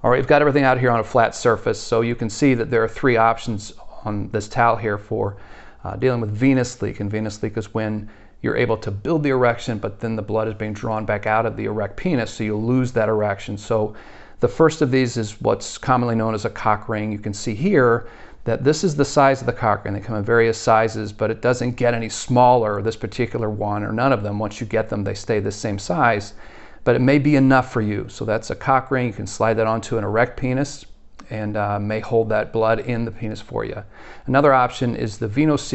All right, we've got everything out here on a flat surface, so you can see that there are three options on this towel here for dealing with venous leak. And venous leak is when you're able to build the erection, but then the blood is being drawn back out of the erect penis, so you'll lose that erection. So the first of these is what's commonly known as a cock ring. You can see here that this is the size of the cock ring. They come in various sizes, but it doesn't get any smaller, this particular one, or none of them. Once you get them, they stay the same size, but it may be enough for you. So that's a cock ring. You can slide that onto an erect penis and may hold that blood in the penis for you. Another option is the Venous,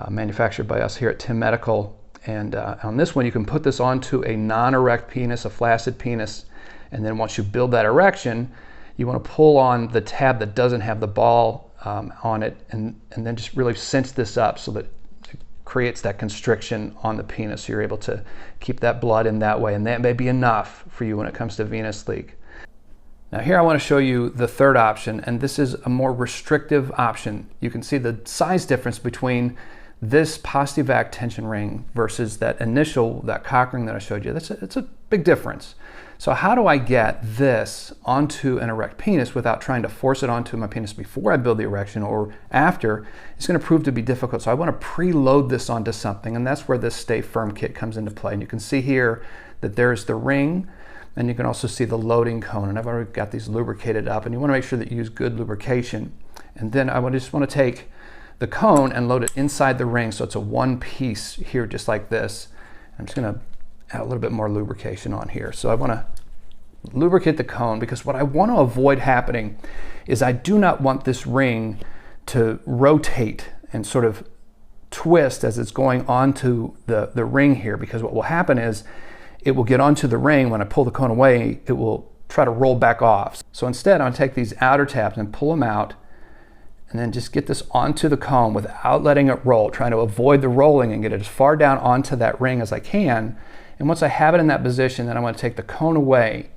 manufactured by us here at Tim Medical. And on this one, you can put this onto a non-erect penis, a flaccid penis, and then once you build that erection, you want to pull on the tab that doesn't have the ball on it, and then just really cinch this up so that it creates that constriction on the penis. So you're able to keep that blood in that way, and that may be enough for you when it comes to venous leak. Now here I want to show you the third option, and this is a more restrictive option. You can see the size difference between this Posti-Vac tension ring versus that cock ring that I showed you. It's a big difference. So how do I get this onto an erect penis without trying to force it onto my penis before I build the erection or after? It's going to prove to be difficult. So I want to preload this onto something, and that's where this Stay Firm kit comes into play. And you can see here that there's the ring, and you can also see the loading cone. And I've already got these lubricated up, and you want to make sure that you use good lubrication. And then I just want to take the cone and load it inside the ring, so it's a one piece here, just like this. I'm just going to add a little bit more lubrication on here. So I want to lubricate the cone, because what I want to avoid happening is I do not want this ring to rotate and sort of twist as it's going onto the ring here, because what will happen is it will get onto the ring. When I pull the cone away, it will try to roll back off. So instead, I'm going to take these outer tabs and pull them out, and then just get this onto the cone without letting it roll, trying to avoid the rolling and get it as far down onto that ring as I can. And once I have it in that position, then I'm going to take the cone away.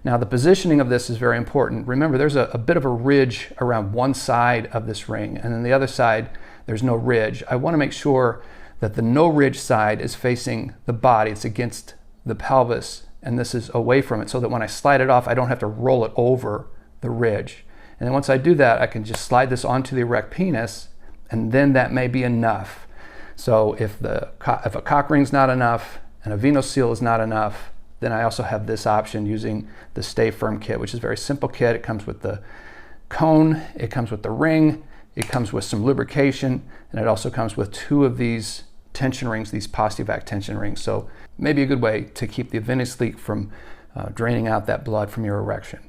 Now the positioning of this is very important. Remember, there's a bit of a ridge around one side of this ring, and then the other side, there's no ridge. I want to make sure that the no ridge side is facing the body. It's against the pelvis, and this is away from it, so that when I slide it off, I don't have to roll it over the ridge. And then once I do that, I can just slide this onto the erect penis, and then that may be enough. So if a cock ring's not enough and a Venous is not enough, then I also have this option using the Stay Firm kit, which is a very simple kit. It comes with the cone, it comes with the ring, it comes with some lubrication, and it also comes with two of these tension rings, these Posti-Vac tension rings. So maybe a good way to keep the venous leak from draining out that blood from your erection.